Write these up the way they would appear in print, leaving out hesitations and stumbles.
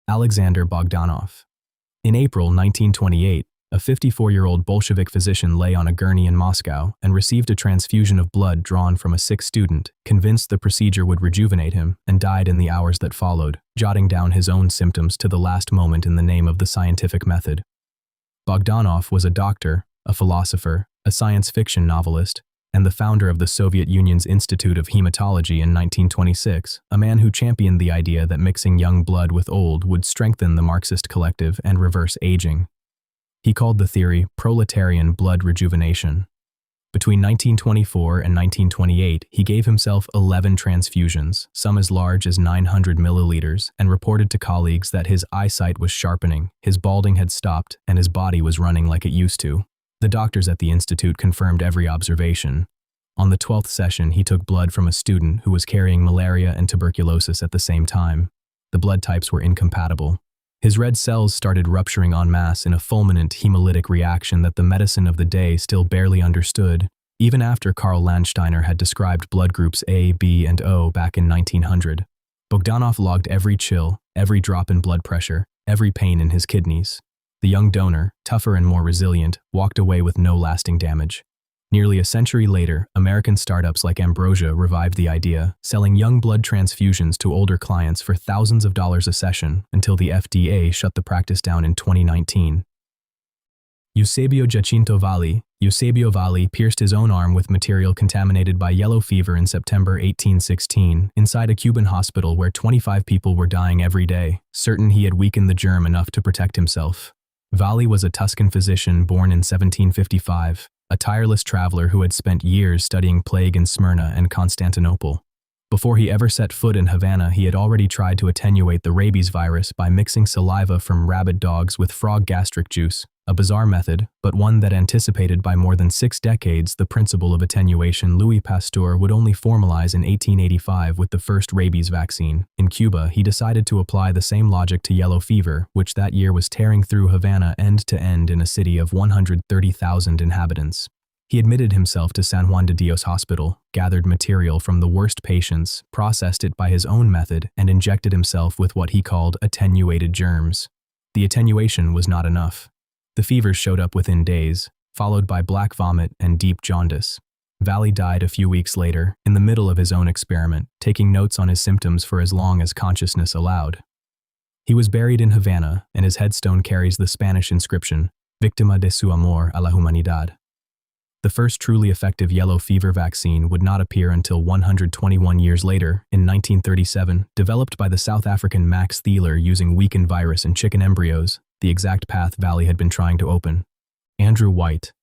Alexander Bogdanov. In April 1928, a 54-year-old Bolshevik physician lay on a gurney in Moscow and received a transfusion of blood drawn from a sick student, convinced the procedure would rejuvenate him, and died in the hours that followed, jotting down his own symptoms to the last moment in the name of the scientific method. Bogdanov was a doctor, a philosopher, a science fiction novelist, and the founder of the Soviet Union's Institute of Hematology in 1926, a man who championed the idea that mixing young blood with old would strengthen the Marxist collective and reverse aging. He called the theory proletarian blood rejuvenation. Between 1924 and 1928, he gave himself 11 transfusions, some as large as 900 milliliters, and reported to colleagues that his eyesight was sharpening, his balding had stopped, and his body was running like it used to. The doctors at the institute confirmed every observation. On the 12th session, he took blood from a student who was carrying malaria and tuberculosis at the same time. The blood types were incompatible. His red cells started rupturing en masse in a fulminant hemolytic reaction that the medicine of the day still barely understood, even after Karl Landsteiner had described blood groups A, B, and O back in 1900. Bogdanov logged every chill, every drop in blood pressure, every pain in his kidneys. The young donor, tougher and more resilient, walked away with no lasting damage. Nearly a century later, American startups like Ambrosia revived the idea, selling young blood transfusions to older clients for thousands of dollars a session until the FDA shut the practice down in 2019. Eusebio Jacinto Valli. Eusebio Valli pierced his own arm with material contaminated by yellow fever in September 1816 inside a Cuban hospital where 25 people were dying every day, certain he had weakened the germ enough to protect himself. Valli was a Tuscan physician born in 1755. A tireless traveler who had spent years studying plague in Smyrna and Constantinople. Before he ever set foot in Havana, he had already tried to attenuate the rabies virus by mixing saliva from rabid dogs with frog gastric juice, a bizarre method, but one that anticipated by more than 6 decades the principle of attenuation Louis Pasteur would only formalize in 1885 with the first rabies vaccine. In Cuba, he decided to apply the same logic to yellow fever, which that year was tearing through Havana end to end in a city of 130,000 inhabitants. He admitted himself to San Juan de Dios Hospital, gathered material from the worst patients, processed it by his own method, and injected himself with what he called attenuated germs. The attenuation was not enough. The fevers showed up within days, followed by black vomit and deep jaundice. Valli died a few weeks later, in the middle of his own experiment, taking notes on his symptoms for as long as consciousness allowed. He was buried in Havana, and his headstone carries the Spanish inscription, Víctima de su amor a la humanidad. The first truly effective yellow fever vaccine would not appear until 121 years later, in 1937, developed by the South African Max Thieler using weakened virus in chicken embryos, the exact path Valli had been trying to open. Andrew White.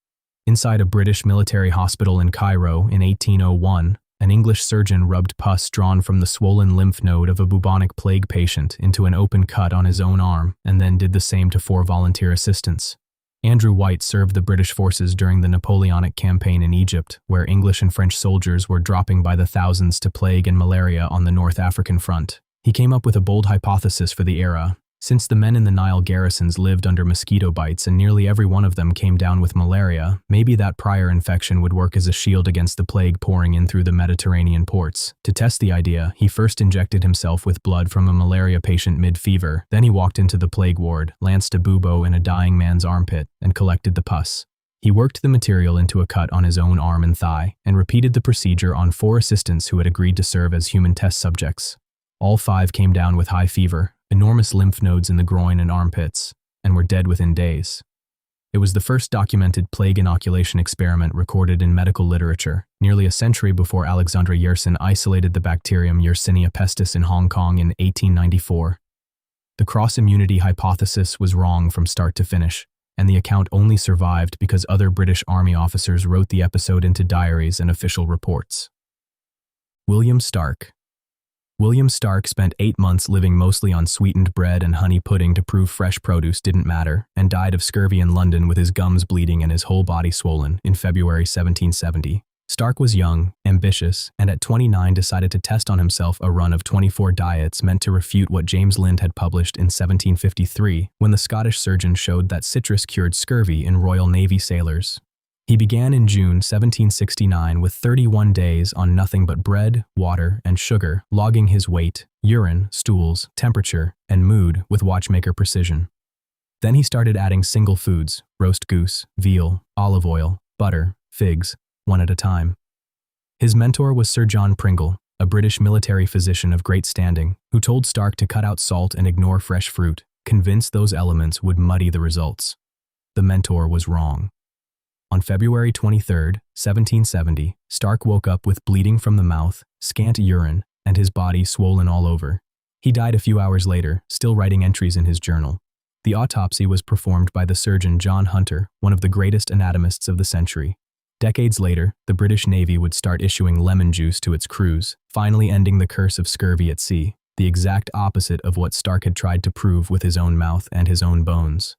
Inside a British military hospital in Cairo in 1801, an English surgeon rubbed pus drawn from the swollen lymph node of a bubonic plague patient into an open cut on his own arm, and then did the same to 4 volunteer assistants. Andrew White served the British forces during the Napoleonic campaign in Egypt, where English and French soldiers were dropping by the thousands to plague and malaria on the North African front. He came up with a bold hypothesis for the era. Since the men in the Nile garrisons lived under mosquito bites and nearly every one of them came down with malaria, maybe that prior infection would work as a shield against the plague pouring in through the Mediterranean ports. To test the idea, he first injected himself with blood from a malaria patient mid-fever. Then he walked into the plague ward, lanced a bubo in a dying man's armpit, and collected the pus. He worked the material into a cut on his own arm and thigh, and repeated the procedure on 4 assistants who had agreed to serve as human test subjects. All 5 came down with high fever, enormous lymph nodes in the groin and armpits, and were dead within days. It was the first documented plague inoculation experiment recorded in medical literature, nearly a century before Alexandre Yersin isolated the bacterium Yersinia pestis in Hong Kong in 1894. The cross-immunity hypothesis was wrong from start to finish, and the account only survived because other British Army officers wrote the episode into diaries and official reports. William Stark. William Stark spent 8 months living mostly on sweetened bread and honey pudding to prove fresh produce didn't matter, and died of scurvy in London with his gums bleeding and his whole body swollen in February 1770. Stark was young, ambitious, and at 29 decided to test on himself a run of 24 diets meant to refute what James Lind had published in 1753 when the Scottish surgeon showed that citrus cured scurvy in Royal Navy sailors. He began in June 1769 with 31 days on nothing but bread, water, and sugar, logging his weight, urine, stools, temperature, and mood with watchmaker precision. Then he started adding single foods, roast goose, veal, olive oil, butter, figs, one at a time. His mentor was Sir John Pringle, a British military physician of great standing, who told Stark to cut out salt and ignore fresh fruit, convinced those elements would muddy the results. The mentor was wrong. On February 23, 1770, Stark woke up with bleeding from the mouth, scant urine, and his body swollen all over. He died a few hours later, still writing entries in his journal. The autopsy was performed by the surgeon John Hunter, one of the greatest anatomists of the century. Decades later, the British Navy would start issuing lemon juice to its crews, finally ending the curse of scurvy at sea, the exact opposite of what Stark had tried to prove with his own mouth and his own bones.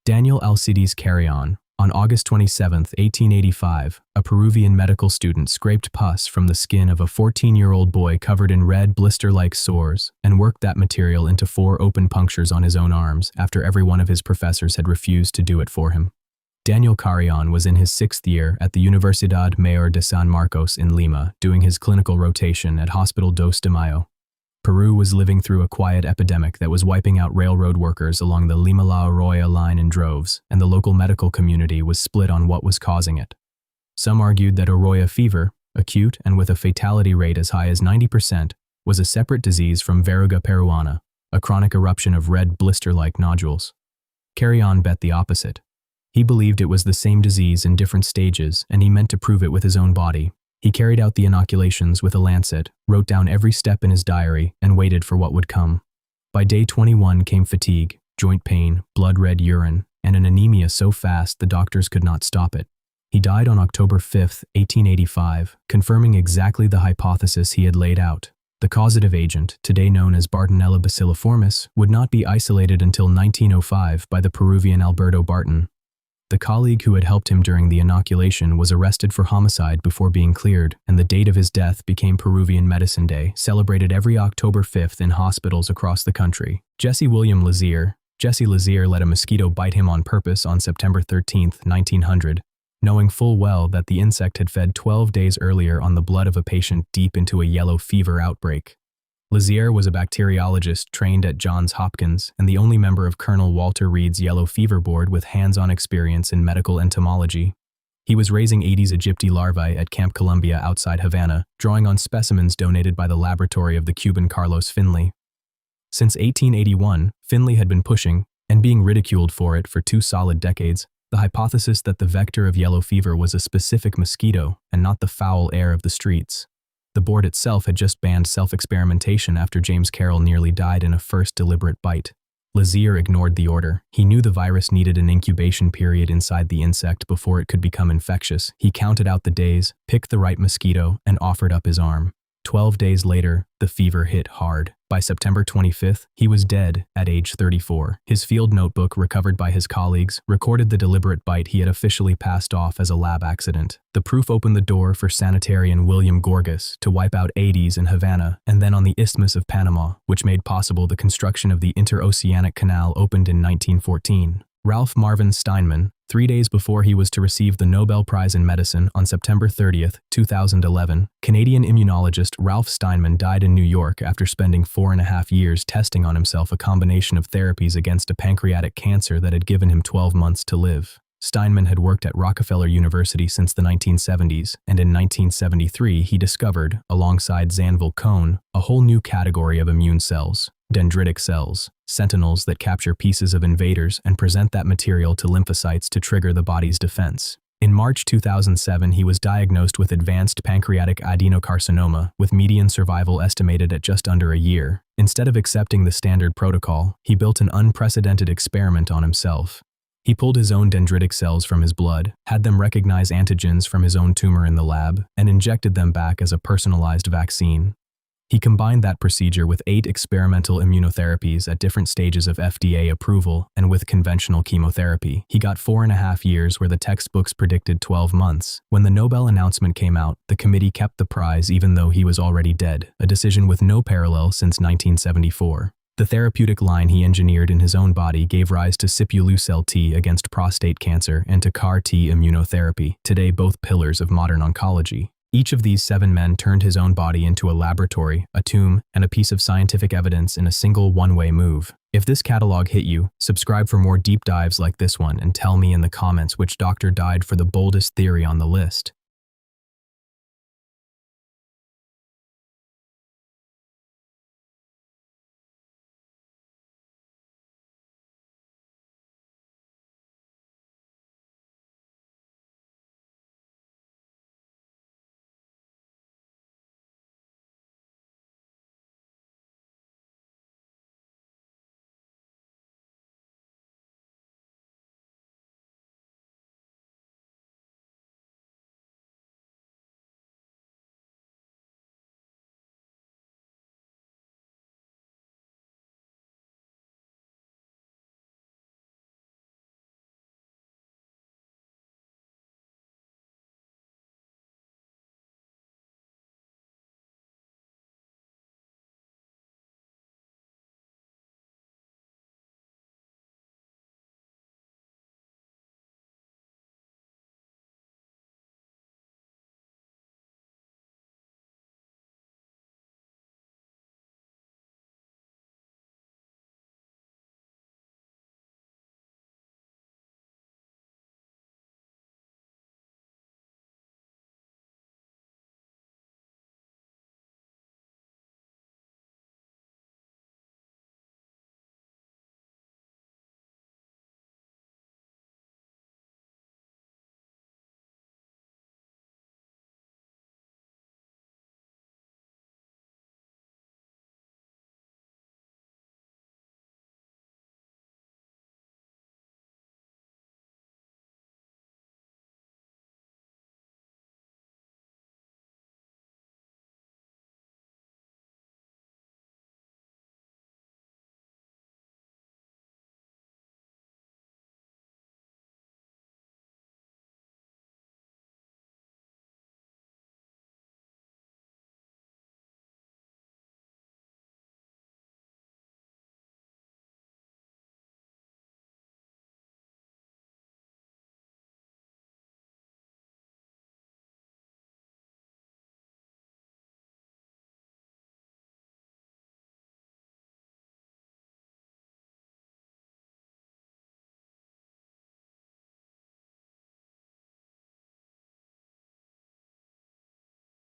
Daniel Alcides Carrion. On August 27, 1885, a Peruvian medical student scraped pus from the skin of a 14-year-old boy covered in red blister-like sores and worked that material into 4 open punctures on his own arms after every one of his professors had refused to do it for him. Daniel Carrion was in his 6th year at the Universidad Mayor de San Marcos in Lima, doing his clinical rotation at Hospital Dos de Mayo. Peru was living through a quiet epidemic that was wiping out railroad workers along the Lima-La Arroyo line in droves, and the local medical community was split on what was causing it. Some argued that Arroyo fever, acute and with a fatality rate as high as 90%, was a separate disease from verruga peruana, a chronic eruption of red blister-like nodules. Carrion bet the opposite. He believed it was the same disease in different stages, and he meant to prove it with his own body. He carried out the inoculations with a lancet, wrote down every step in his diary, and waited for what would come. By day 21 came fatigue, joint pain, blood-red urine, and an anemia so fast the doctors could not stop it. He died on October 5, 1885, confirming exactly the hypothesis he had laid out. The causative agent, today known as Bartonella bacilliformis, would not be isolated until 1905 by the Peruvian Alberto Barton. The colleague who had helped him during the inoculation was arrested for homicide before being cleared, and the date of his death became Peruvian Medicine Day, celebrated every October 5th in hospitals across the country. Jesse William Lazier. Jesse Lazier let a mosquito bite him on purpose on September 13, 1900, knowing full well that the insect had fed 12 days earlier on the blood of a patient deep into a yellow fever outbreak. Lazier was a bacteriologist trained at Johns Hopkins and the only member of Colonel Walter Reed's Yellow Fever Board with hands-on experience in medical entomology. He was raising Aedes aegypti larvae at Camp Columbia outside Havana, drawing on specimens donated by the laboratory of the Cuban Carlos Finley. Since 1881, Finley had been pushing, and being ridiculed for it for 2 solid decades, the hypothesis that the vector of yellow fever was a specific mosquito and not the foul air of the streets. The board itself had just banned self-experimentation after James Carroll nearly died in a first deliberate bite. Lazier ignored the order. He knew the virus needed an incubation period inside the insect before it could become infectious. He counted out the days, picked the right mosquito, and offered up his arm. 12 days later, the fever hit hard. By September 25th, he was dead at age 34. His field notebook, recovered by his colleagues, recorded the deliberate bite he had officially passed off as a lab accident. The proof opened the door for sanitarian William Gorgas to wipe out Aedes in Havana and then on the Isthmus of Panama, which made possible the construction of the Interoceanic Canal opened in 1914. Ralph Marvin Steinman, 3 days before he was to receive the Nobel Prize in Medicine on September 30, 2011, Canadian immunologist Ralph Steinman died in New York after spending 4.5 years testing on himself a combination of therapies against a pancreatic cancer that had given him 12 months to live. Steinman had worked at Rockefeller University since the 1970s, and in 1973 he discovered, alongside Zanvil Cohn, a whole new category of immune cells, dendritic cells, sentinels that capture pieces of invaders and present that material to lymphocytes to trigger the body's defense. In March 2007, he was diagnosed with advanced pancreatic adenocarcinoma, with median survival estimated at just under a year. Instead of accepting the standard protocol, he built an unprecedented experiment on himself. He pulled his own dendritic cells from his blood, had them recognize antigens from his own tumor in the lab, and injected them back as a personalized vaccine. He combined that procedure with 8 experimental immunotherapies at different stages of FDA approval and with conventional chemotherapy. He got 4.5 years where the textbooks predicted 12 months. When the Nobel announcement came out, the committee kept the prize even though he was already dead, a decision with no parallel since 1974. The therapeutic line he engineered in his own body gave rise to Sipuleucel-T against prostate cancer and to CAR-T immunotherapy, today both pillars of modern oncology. Each of these 7 men turned his own body into a laboratory, a tomb, and a piece of scientific evidence in a single one-way move. If this catalog hit you, subscribe for more deep dives like this one and tell me in the comments which doctor died for the boldest theory on the list.